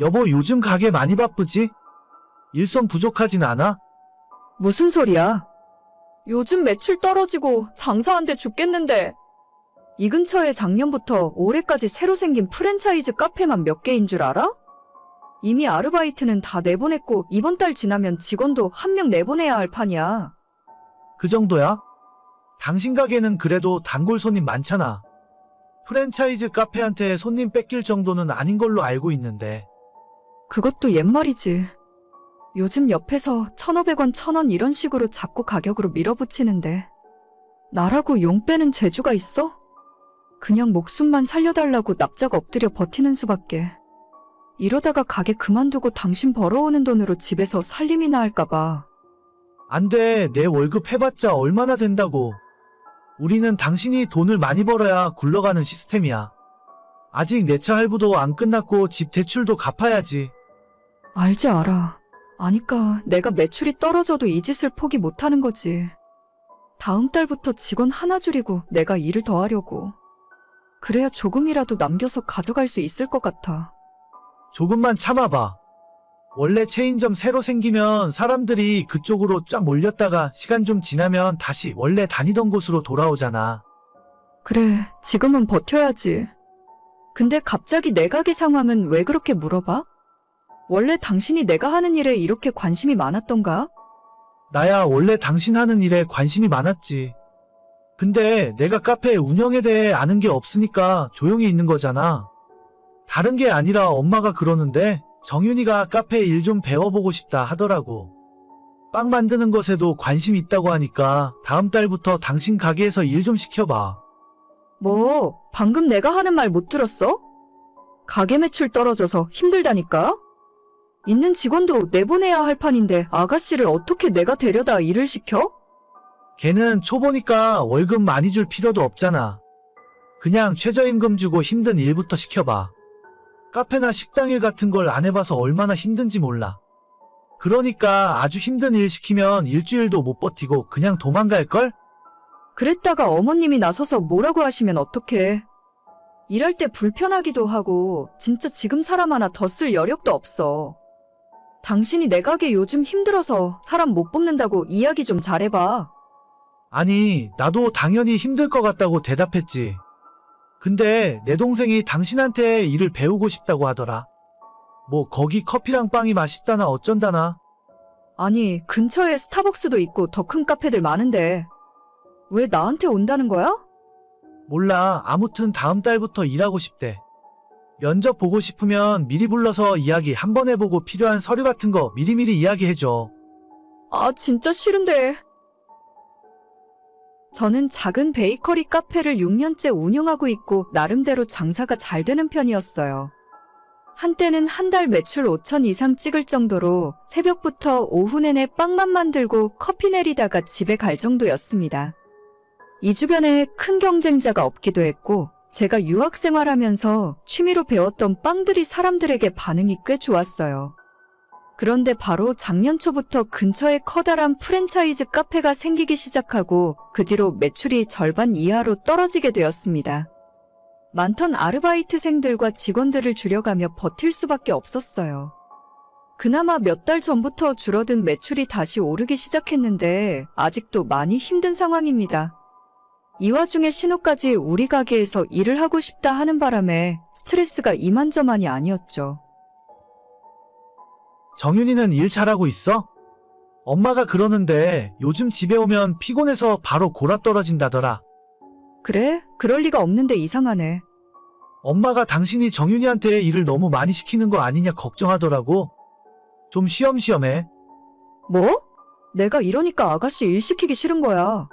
여보, 요즘 가게 많이 바쁘지? 일손 부족하진 않아? 무슨 소리야? 요즘 매출 떨어지고 장사 안 돼 죽겠는데. 이 근처에 작년부터 올해까지 새로 생긴 프랜차이즈 카페만 몇 개인 줄 알아? 이미 아르바이트는 다 내보냈고 이번 달 지나면 직원도 한 명 내보내야 할 판이야. 그 정도야? 당신 가게는 그래도 단골 손님 많잖아. 프랜차이즈 카페한테 손님 뺏길 정도는 아닌 걸로 알고 있는데. 그것도 옛말이지. 요즘 옆에서 1,500원, 1,000원 이런 식으로 자꾸 가격으로 밀어붙이는데 나라고 용 빼는 재주가 있어? 그냥 목숨만 살려달라고 납작 엎드려 버티는 수밖에. 이러다가 가게 그만두고 당신 벌어오는 돈으로 집에서 살림이나 할까봐. 안 돼, 내 월급 해봤자 얼마나 된다고. 우리는 당신이 돈을 많이 벌어야 굴러가는 시스템이야. 아직 내 차 할부도 안 끝났고 집 대출도 갚아야지. 알지 알아. 아니까 내가 매출이 떨어져도 이 짓을 포기 못하는 거지. 다음 달부터 직원 하나 줄이고 내가 일을 더 하려고. 그래야 조금이라도 남겨서 가져갈 수 있을 것 같아. 조금만 참아봐. 원래 체인점 새로 생기면 사람들이 그쪽으로 쫙 몰렸다가 시간 좀 지나면 다시 원래 다니던 곳으로 돌아오잖아. 그래, 지금은 버텨야지. 근데 갑자기 내 가게 상황은 왜 그렇게 물어봐? 원래 당신이 내가 하는 일에 이렇게 관심이 많았던가? 나야 원래 당신 하는 일에 관심이 많았지. 근데 내가 카페 운영에 대해 아는 게 없으니까 조용히 있는 거잖아. 다른 게 아니라 엄마가 그러는데 정윤이가 카페 일 좀 배워보고 싶다 하더라고. 빵 만드는 것에도 관심 있다고 하니까 다음 달부터 당신 가게에서 일 좀 시켜봐. 뭐, 방금 내가 하는 말 못 들었어? 가게 매출 떨어져서 힘들다니까? 있는 직원도 내보내야 할 판인데 아가씨를 어떻게 내가 데려다 일을 시켜? 걔는 초보니까 월급 많이 줄 필요도 없잖아. 그냥 최저임금 주고 힘든 일부터 시켜봐. 카페나 식당 일 같은 걸 안 해봐서 얼마나 힘든지 몰라. 그러니까 아주 힘든 일 시키면 일주일도 못 버티고 그냥 도망갈걸? 그랬다가 어머님이 나서서 뭐라고 하시면 어떡해. 일할 때 불편하기도 하고 진짜 지금 사람 하나 더 쓸 여력도 없어. 당신이 내 가게 요즘 힘들어서 사람 못 뽑는다고 이야기 좀 잘해봐. 아니, 나도 당연히 힘들 것 같다고 대답했지. 근데 내 동생이 당신한테 일을 배우고 싶다고 하더라. 뭐 거기 커피랑 빵이 맛있다나 어쩐다나. 아니, 근처에 스타벅스도 있고 더 큰 카페들 많은데 왜 나한테 온다는 거야? 몰라, 아무튼 다음 달부터 일하고 싶대. 면접 보고 싶으면 미리 불러서 이야기 한번 해보고 필요한 서류 같은 거 미리미리 이야기해줘. 아, 진짜 싫은데. 저는 작은 베이커리 카페를 6년째 운영하고 있고 나름대로 장사가 잘 되는 편이었어요. 한때는 한 달 매출 5천 이상 찍을 정도로 새벽부터 오후 내내 빵만 만들고 커피 내리다가 집에 갈 정도였습니다. 이 주변에 큰 경쟁자가 없기도 했고 제가 유학 생활하면서 취미로 배웠던 빵들이 사람들에게 반응이 꽤 좋았어요. 그런데 바로 작년 초부터 근처에 커다란 프랜차이즈 카페가 생기기 시작하고 그 뒤로 매출이 절반 이하로 떨어지게 되었습니다. 많던 아르바이트생들과 직원들을 줄여가며 버틸 수밖에 없었어요. 그나마 몇 달 전부터 줄어든 매출이 다시 오르기 시작했는데 아직도 많이 힘든 상황입니다. 이 와중에 신우까지 우리 가게에서 일을 하고 싶다 하는 바람에 스트레스가 이만저만이 아니었죠. 정윤이는 일 잘하고 있어? 엄마가 그러는데 요즘 집에 오면 피곤해서 바로 골아떨어진다더라. 그래? 그럴 리가 없는데 이상하네. 엄마가 당신이 정윤이한테 일을 너무 많이 시키는 거 아니냐 걱정하더라고. 좀 쉬엄쉬엄해. 뭐? 내가 이러니까 아가씨 일 시키기 싫은 거야.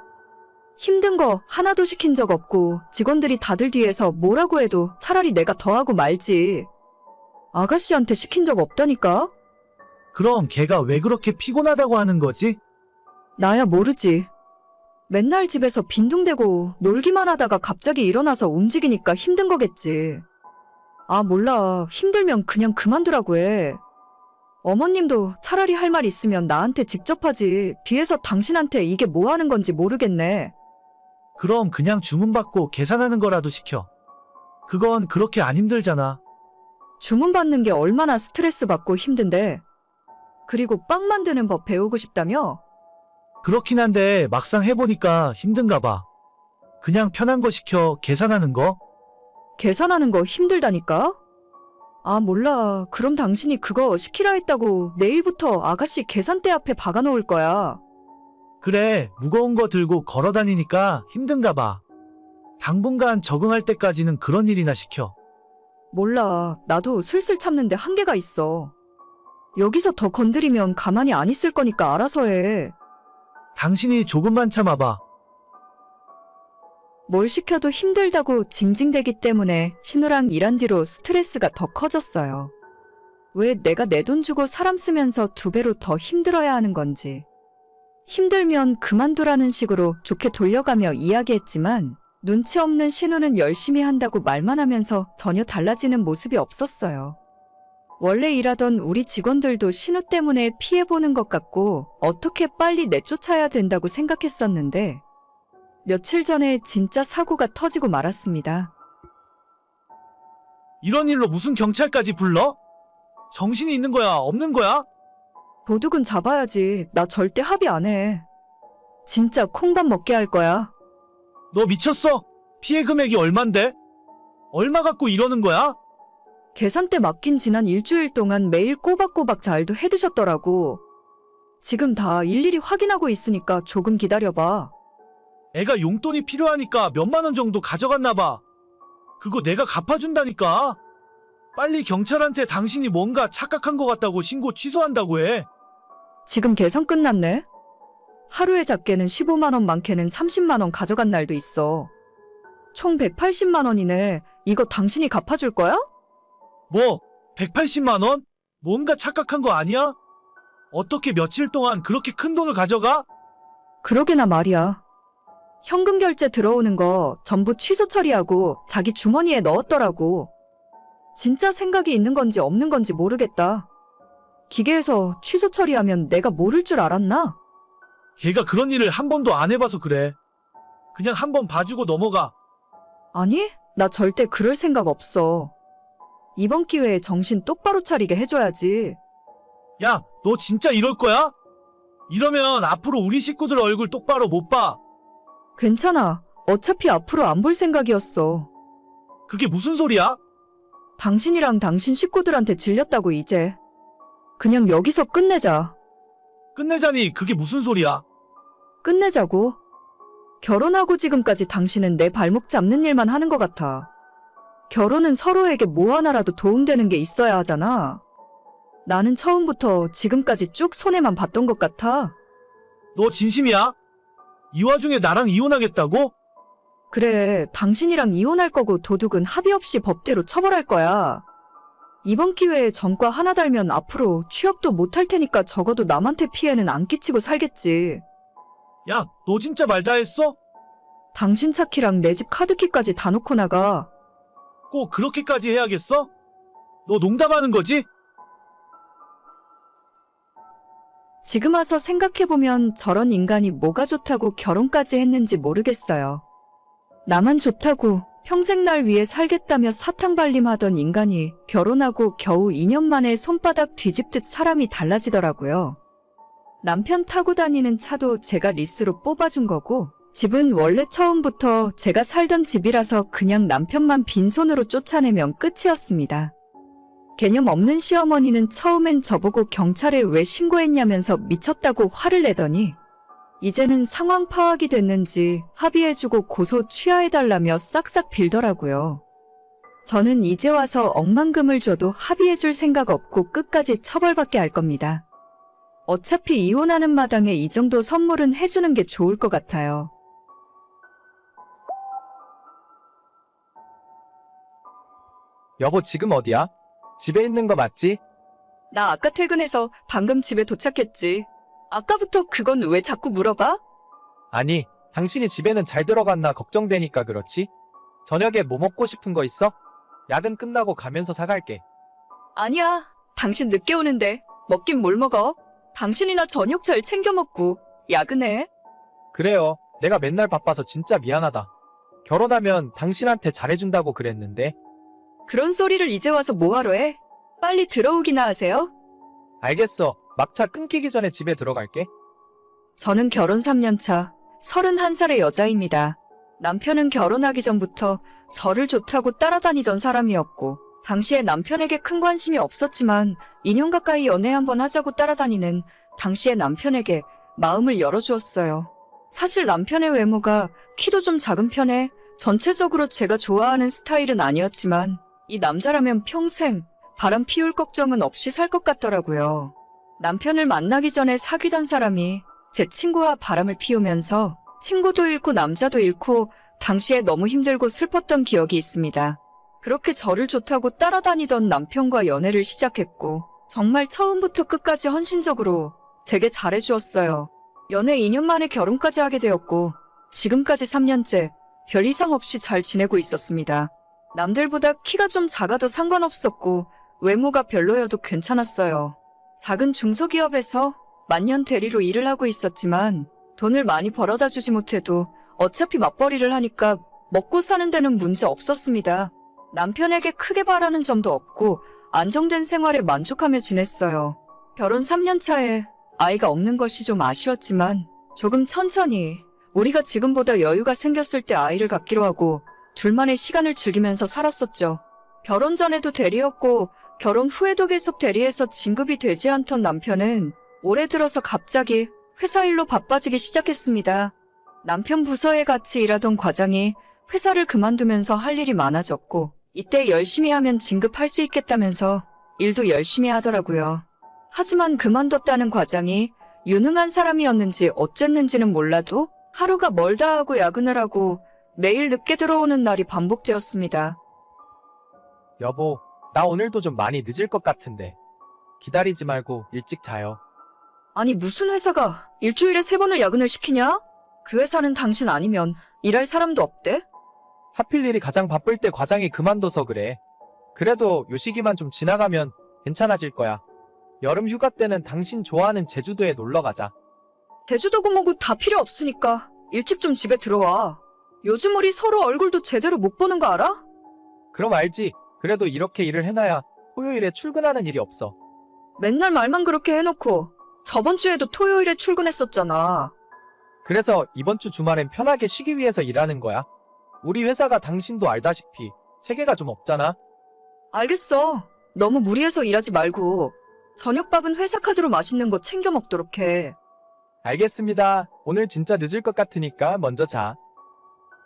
힘든 거 하나도 시킨 적 없고 직원들이 다들 뒤에서 뭐라고 해도 차라리 내가 더 하고 말지. 아가씨한테 시킨 적 없다니까? 그럼 걔가 왜 그렇게 피곤하다고 하는 거지? 나야 모르지. 맨날 집에서 빈둥대고 놀기만 하다가 갑자기 일어나서 움직이니까 힘든 거겠지. 아, 몰라. 힘들면 그냥 그만두라고 해. 어머님도 차라리 할 말 있으면 나한테 직접 하지. 뒤에서 당신한테 이게 뭐 하는 건지 모르겠네. 그럼 그냥 주문받고 계산하는 거라도 시켜. 그건 그렇게 안 힘들잖아. 주문 받는 게 얼마나 스트레스 받고 힘든데. 그리고 빵 만드는 법 배우고 싶다며? 그렇긴 한데 막상 해보니까 힘든가 봐. 그냥 편한 거 시켜 계산하는 거? 계산하는 거 힘들다니까? 아, 몰라. 그럼 당신이 그거 시키라 했다고 내일부터 아가씨 계산대 앞에 박아 놓을 거야. 그래, 무거운 거 들고 걸어 다니니까 힘든가 봐. 당분간 적응할 때까지는 그런 일이나 시켜. 몰라. 나도 슬슬 참는데 한계가 있어. 여기서 더 건드리면 가만히 안 있을 거니까 알아서 해. 당신이 조금만 참아봐. 뭘 시켜도 힘들다고 징징대기 때문에 신우랑 일한 뒤로 스트레스가 더 커졌어요. 왜 내가 내 돈 주고 사람 쓰면서 2배로 더 힘들어야 하는 건지. 힘들면 그만두라는 식으로 좋게 돌려가며 이야기했지만 눈치 없는 신우는 열심히 한다고 말만 하면서 전혀 달라지는 모습이 없었어요. 원래 일하던 우리 직원들도 신우 때문에 피해보는 것 같고 어떻게 빨리 내쫓아야 된다고 생각했었는데 며칠 전에 진짜 사고가 터지고 말았습니다. 이런 일로 무슨 경찰까지 불러? 정신이 있는 거야, 없는 거야? 도둑은 잡아야지. 나 절대 합의 안 해. 진짜 콩밥 먹게 할 거야. 너 미쳤어? 피해 금액이 얼만데? 얼마 갖고 이러는 거야? 계산대 맡긴 지난 일주일 동안 매일 꼬박꼬박 잘도 해드셨더라고. 지금 다 일일이 확인하고 있으니까 조금 기다려봐. 애가 용돈이 필요하니까 몇만 원 정도 가져갔나 봐. 그거 내가 갚아준다니까. 빨리 경찰한테 당신이 뭔가 착각한 것 같다고 신고 취소한다고 해. 지금 계산 끝났네? 하루에 작게는 15만 원, 많게는 30만 원 가져간 날도 있어. 총 180만 원이네. 이거 당신이 갚아줄 거야? 뭐, 180만 원? 뭔가 착각한 거 아니야? 어떻게 며칠 동안 그렇게 큰 돈을 가져가? 그러게나 말이야. 현금 결제 들어오는 거 전부 취소 처리하고 자기 주머니에 넣었더라고. 진짜 생각이 있는 건지 없는 건지 모르겠다. 기계에서 취소 처리하면 내가 모를 줄 알았나? 걔가 그런 일을 한 번도 안 해봐서 그래. 그냥 한 번 봐주고 넘어가. 아니, 나 절대 그럴 생각 없어. 이번 기회에 정신 똑바로 차리게 해줘야지. 야, 너 진짜 이럴 거야? 이러면 앞으로 우리 식구들 얼굴 똑바로 못 봐. 괜찮아. 어차피 앞으로 안 볼 생각이었어. 그게 무슨 소리야? 당신이랑 당신 식구들한테 질렸다고 이제. 그냥 여기서 끝내자. 끝내자니 그게 무슨 소리야? 끝내자고. 결혼하고 지금까지 당신은 내 발목 잡는 일만 하는 것 같아. 결혼은 서로에게 뭐 하나라도 도움되는 게 있어야 하잖아. 나는 처음부터 지금까지 쭉 손해만 봤던 것 같아. 너 진심이야? 이 와중에 나랑 이혼하겠다고? 그래, 당신이랑 이혼할 거고 도둑은 합의 없이 법대로 처벌할 거야. 이번 기회에 전과 하나 달면 앞으로 취업도 못할 테니까 적어도 남한테 피해는 안 끼치고 살겠지. 야, 너 진짜 말 다 했어? 당신 차키랑 내 집 카드키까지 다 놓고 나가. 꼭 그렇게까지 해야겠어? 너 농담하는 거지? 지금 와서 생각해보면 저런 인간이 뭐가 좋다고 결혼까지 했는지 모르겠어요. 나만 좋다고 평생 날 위해 살겠다며 사탕발림하던 인간이 결혼하고 겨우 2년 만에 손바닥 뒤집듯 사람이 달라지더라고요. 남편 타고 다니는 차도 제가 리스로 뽑아준 거고 집은 원래 처음부터 제가 살던 집이라서 그냥 남편만 빈손으로 쫓아내면 끝이었습니다. 개념 없는 시어머니는 처음엔 저보고 경찰에 왜 신고했냐면서 미쳤다고 화를 내더니 이제는 상황 파악이 됐는지 합의해주고 고소 취하해달라며 싹싹 빌더라고요. 저는 이제 와서 억만금을 줘도 합의해줄 생각 없고 끝까지 처벌받게 할 겁니다. 어차피 이혼하는 마당에 이 정도 선물은 해주는 게 좋을 것 같아요. 여보, 지금 어디야? 집에 있는 거 맞지? 나 아까 퇴근해서 방금 집에 도착했지. 아까부터 그건 왜 자꾸 물어봐? 아니, 당신이 집에는 잘 들어갔나 걱정되니까 그렇지? 저녁에 뭐 먹고 싶은 거 있어? 야근 끝나고 가면서 사갈게. 아니야. 당신 늦게 오는데 먹긴 뭘 먹어? 당신이나 저녁 잘 챙겨 먹고 야근해. 그래요. 내가 맨날 바빠서 진짜 미안하다. 결혼하면 당신한테 잘해준다고 그랬는데. 그런 소리를 이제 와서 뭐하러 해? 빨리 들어오기나 하세요. 알겠어. 막차 끊기기 전에 집에 들어갈게. 저는 결혼 3년 차 31살의 여자입니다. 남편은 결혼하기 전부터 저를 좋다고 따라다니던 사람이었고 당시에 남편에게 큰 관심이 없었지만 2년 가까이 연애 한번 하자고 따라다니는 당시의 남편에게 마음을 열어주었어요. 사실 남편의 외모가 키도 좀 작은 편에 전체적으로 제가 좋아하는 스타일은 아니었지만 이 남자라면 평생 바람 피울 걱정은 없이 살 것 같더라고요. 남편을 만나기 전에 사귀던 사람이 제 친구와 바람을 피우면서 친구도 잃고 남자도 잃고 당시에 너무 힘들고 슬펐던 기억이 있습니다. 그렇게 저를 좋다고 따라다니던 남편과 연애를 시작했고 정말 처음부터 끝까지 헌신적으로 제게 잘해주었어요. 연애 2년 만에 결혼까지 하게 되었고 지금까지 3년째 별 이상 없이 잘 지내고 있었습니다. 남들보다 키가 좀 작아도 상관없었고 외모가 별로여도 괜찮았어요. 작은 중소기업에서 만년 대리로 일을 하고 있었지만 돈을 많이 벌어다 주지 못해도 어차피 맞벌이를 하니까 먹고 사는 데는 문제 없었습니다. 남편에게 크게 바라는 점도 없고 안정된 생활에 만족하며 지냈어요. 결혼 3년 차에 아이가 없는 것이 좀 아쉬웠지만 조금 천천히 우리가 지금보다 여유가 생겼을 때 아이를 갖기로 하고 둘만의 시간을 즐기면서 살았었죠. 결혼 전에도 대리였고 결혼 후에도 계속 대리해서 진급이 되지 않던 남편은 올해 들어서 갑자기 회사 일로 바빠지기 시작했습니다. 남편 부서에 같이 일하던 과장이 회사를 그만두면서 할 일이 많아졌고 이때 열심히 하면 진급할 수 있겠다면서 일도 열심히 하더라고요. 하지만 그만뒀다는 과장이 유능한 사람이었는지 어쨌는지는 몰라도 하루가 멀다 하고 야근을 하고 매일 늦게 들어오는 날이 반복되었습니다. 여보, 나 오늘도 좀 많이 늦을 것 같은데. 기다리지 말고 일찍 자요. 아니 무슨 회사가 일주일에 3번을 야근을 시키냐? 그 회사는 당신 아니면 일할 사람도 없대? 하필 일이 가장 바쁠 때 과장이 그만둬서 그래. 그래도 요 시기만 좀 지나가면 괜찮아질 거야. 여름 휴가 때는 당신 좋아하는 제주도에 놀러 가자. 제주도고 뭐고 다 필요 없으니까 일찍 좀 집에 들어와. 요즘 우리 서로 얼굴도 제대로 못 보는 거 알아? 그럼 알지. 그래도 이렇게 일을 해놔야 토요일에 출근하는 일이 없어. 맨날 말만 그렇게 해놓고 저번 주에도 토요일에 출근했었잖아. 그래서 이번 주 주말엔 편하게 쉬기 위해서 일하는 거야. 우리 회사가 당신도 알다시피 체계가 좀 없잖아. 알겠어. 너무 무리해서 일하지 말고 저녁밥은 회사 카드로 맛있는 거 챙겨 먹도록 해. 알겠습니다. 오늘 진짜 늦을 것 같으니까 먼저 자.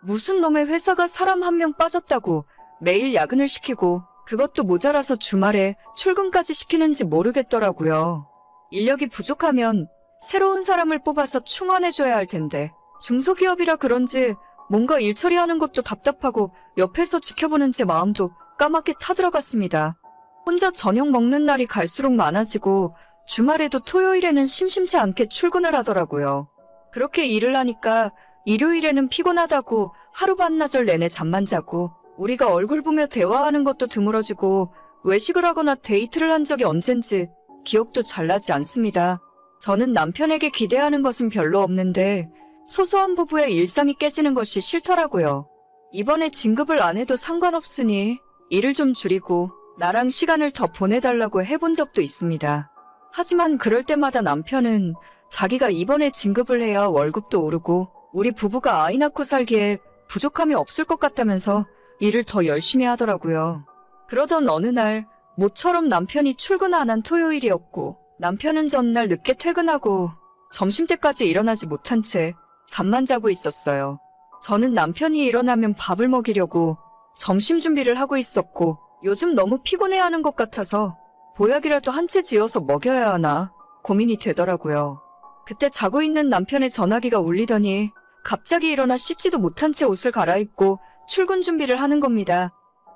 무슨 놈의 회사가 사람 한 명 빠졌다고 매일 야근을 시키고 그것도 모자라서 주말에 출근까지 시키는지 모르겠더라고요. 인력이 부족하면 새로운 사람을 뽑아서 충원해줘야 할 텐데 중소기업이라 그런지 뭔가 일 처리하는 것도 답답하고 옆에서 지켜보는 제 마음도 까맣게 타들어갔습니다. 혼자 저녁 먹는 날이 갈수록 많아지고 주말에도 토요일에는 심심치 않게 출근을 하더라고요. 그렇게 일을 하니까 일요일에는 피곤하다고 하루 반나절 내내 잠만 자고 우리가 얼굴 보며 대화하는 것도 드물어지고 외식을 하거나 데이트를 한 적이 언젠지 기억도 잘 나지 않습니다. 저는 남편에게 기대하는 것은 별로 없는데 소소한 부부의 일상이 깨지는 것이 싫더라고요. 이번에 진급을 안 해도 상관없으니 일을 좀 줄이고 나랑 시간을 더 보내달라고 해본 적도 있습니다. 하지만 그럴 때마다 남편은 자기가 이번에 진급을 해야 월급도 오르고 우리 부부가 아이 낳고 살기에 부족함이 없을 것 같다면서 일을 더 열심히 하더라고요. 그러던 어느 날 모처럼 남편이 출근 안 한 토요일이었고 남편은 전날 늦게 퇴근하고 점심때까지 일어나지 못한 채 잠만 자고 있었어요. 저는 남편이 일어나면 밥을 먹이려고 점심 준비를 하고 있었고 요즘 너무 피곤해하는 것 같아서 보약이라도 한 채 지어서 먹여야 하나 고민이 되더라고요. 그때 자고 있는 남편의 전화기가 울리더니 갑자기 일어나 씻지도 못한 채 옷을 갈아입고 출근 준비를 하는 겁니다.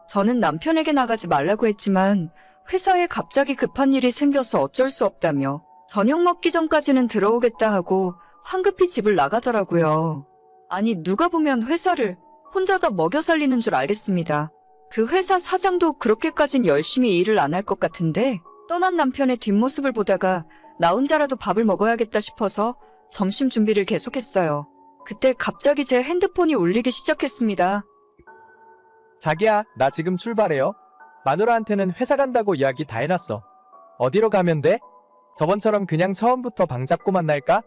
저는 남편에게 나가지 말라고 했지만 회사에 갑자기 급한 일이 생겨서 어쩔 수 없다며 저녁 먹기 전까지는 들어오겠다 하고 황급히 집을 나가더라고요. 아니 누가 보면 회사를 혼자 다 먹여 살리는 줄 알겠습니다. 그 회사 사장도 그렇게까진 열심히 일을 안 할 것 같은데 떠난 남편의 뒷모습을 보다가 나 혼자라도 밥을 먹어야겠다 싶어서 점심 준비를 계속했어요. 그때 갑자기 제 핸드폰이 울리기 시작했습니다. 자기야, 나 지금 출발해요. 마누라한테는 회사 간다고 이야기 다 해놨어. 어디로 가면 돼? 저번처럼 그냥 처음부터 방 잡고 만날까?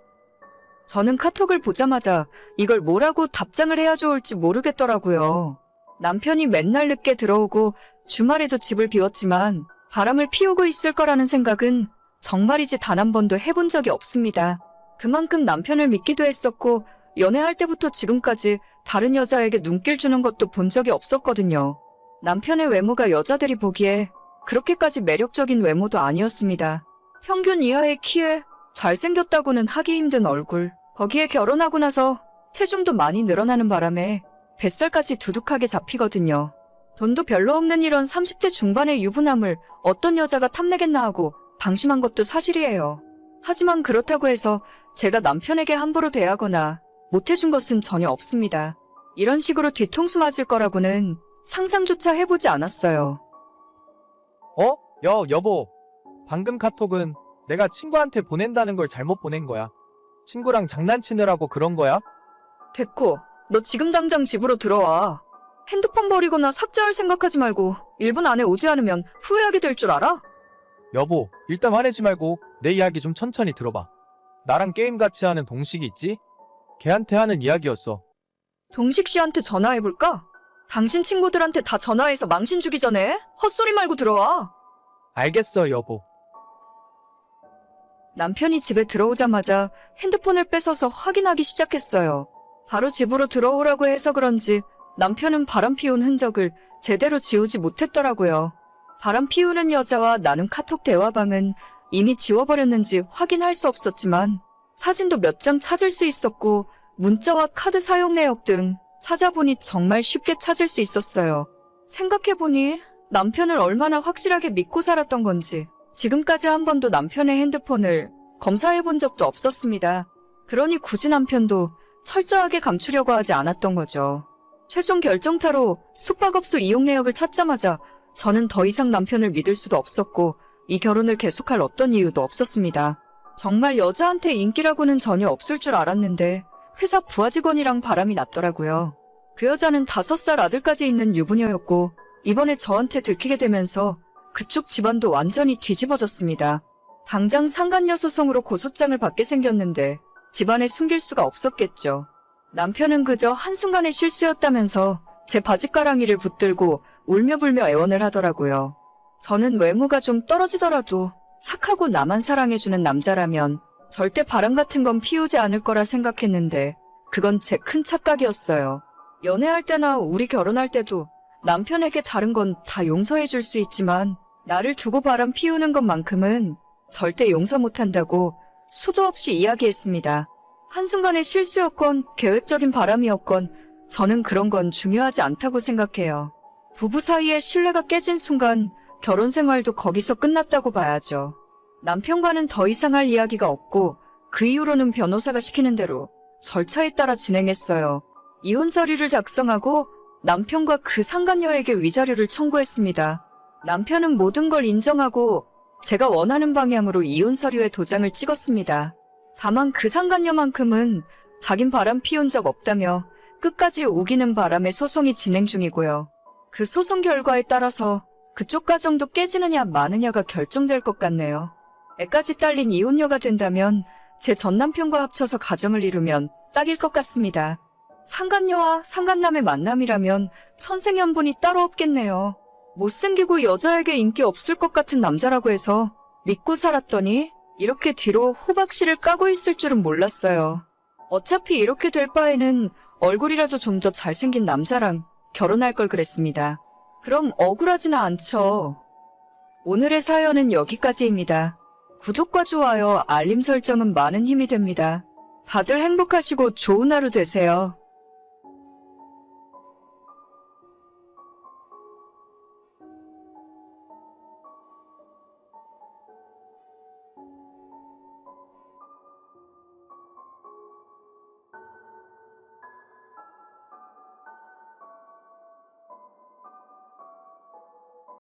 저는 카톡을 보자마자 이걸 뭐라고 답장을 해야 좋을지 모르겠더라고요. 남편이 맨날 늦게 들어오고 주말에도 집을 비웠지만 바람을 피우고 있을 거라는 생각은 정말이지 단 한 번도 해본 적이 없습니다. 그만큼 남편을 믿기도 했었고 연애할 때부터 지금까지 다른 여자에게 눈길 주는 것도 본 적이 없었거든요. 남편의 외모가 여자들이 보기에 그렇게까지 매력적인 외모도 아니었습니다. 평균 이하의 키에 잘생겼다고는 하기 힘든 얼굴, 거기에 결혼하고 나서 체중도 많이 늘어나는 바람에 뱃살까지 두둑하게 잡히거든요. 돈도 별로 없는 이런 30대 중반의 유부남을 어떤 여자가 탐내겠나 하고 방심한 것도 사실이에요. 하지만 그렇다고 해서 제가 남편에게 함부로 대하거나 못해준 것은 전혀 없습니다. 이런 식으로 뒤통수 맞을 거라고는 상상조차 해보지 않았어요. 여보. 방금 카톡은 내가 친구한테 보낸다는 걸 잘못 보낸 거야. 친구랑 장난치느라고 그런 거야? 됐고, 너 지금 당장 집으로 들어와. 핸드폰 버리거나 삭제할 생각하지 말고 1분 안에 오지 않으면 후회하게 될 줄 알아? 여보, 일단 화내지 말고 내 이야기 좀 천천히 들어봐. 나랑 게임 같이 하는 동식이 있지? 걔한테 하는 이야기였어. 동식 씨한테 전화해볼까? 당신 친구들한테 다 전화해서 망신 주기 전에 헛소리 말고 들어와. 알겠어, 여보. 남편이 집에 들어오자마자 핸드폰을 뺏어서 확인하기 시작했어요. 바로 집으로 들어오라고 해서 그런지 남편은 바람 피운 흔적을 제대로 지우지 못했더라고요. 바람 피우는 여자와 나눈 카톡 대화방은 이미 지워버렸는지 확인할 수 없었지만 사진도 몇 장 찾을 수 있었고 문자와 카드 사용 내역 등 찾아보니 정말 쉽게 찾을 수 있었어요. 생각해보니 남편을 얼마나 확실하게 믿고 살았던 건지 지금까지 한 번도 남편의 핸드폰을 검사해본 적도 없었습니다. 그러니 굳이 남편도 철저하게 감추려고 하지 않았던 거죠. 최종 결정타로 숙박업소 이용 내역을 찾자마자 저는 더 이상 남편을 믿을 수도 없었고 이 결혼을 계속할 어떤 이유도 없었습니다. 정말 여자한테 인기라고는 전혀 없을 줄 알았는데 회사 부하 직원이랑 바람이 났더라고요. 그 여자는 5살 아들까지 있는 유부녀였고 이번에 저한테 들키게 되면서 그쪽 집안도 완전히 뒤집어졌습니다. 당장 상간녀 소송으로 고소장을 받게 생겼는데 집안에 숨길 수가 없었겠죠. 남편은 그저 한순간의 실수였다면서 제 바짓가랑이를 붙들고 울며불며 애원을 하더라고요. 저는 외모가 좀 떨어지더라도 착하고 나만 사랑해주는 남자라면 절대 바람 같은 건 피우지 않을 거라 생각했는데 그건 제 큰 착각이었어요. 연애할 때나 우리 결혼할 때도 남편에게 다른 건 다 용서해줄 수 있지만 나를 두고 바람 피우는 것만큼은 절대 용서 못한다고 수도 없이 이야기했습니다. 한순간의 실수였건 계획적인 바람이었건 저는 그런 건 중요하지 않다고 생각해요. 부부 사이의 신뢰가 깨진 순간 결혼 생활도 거기서 끝났다고 봐야죠. 남편과는 더 이상 할 이야기가 없고 그 이후로는 변호사가 시키는 대로 절차에 따라 진행했어요. 이혼 서류를 작성하고 남편과 그 상간녀에게 위자료를 청구했습니다. 남편은 모든 걸 인정하고 제가 원하는 방향으로 이혼 서류에 도장을 찍었습니다. 다만 그 상간녀만큼은 자긴 바람 피운 적 없다며 끝까지 우기는 바람에 소송이 진행 중이고요. 그 소송 결과에 따라서 그쪽 가정도 깨지느냐 마느냐가 결정될 것 같네요. 애까지 딸린 이혼녀가 된다면 제 전남편과 합쳐서 가정을 이루면 딱일 것 같습니다. 상간녀와 상간남의 만남이라면 천생연분이 따로 없겠네요. 못생기고 여자에게 인기 없을 것 같은 남자라고 해서 믿고 살았더니 이렇게 뒤로 호박씨를 까고 있을 줄은 몰랐어요. 어차피 이렇게 될 바에는 얼굴이라도 좀 더 잘생긴 남자랑 결혼할 걸 그랬습니다. 그럼 억울하지는 않죠. 오늘의 사연은 여기까지입니다. 구독과 좋아요, 알림 설정은 많은 힘이 됩니다. 다들 행복하시고 좋은 하루 되세요.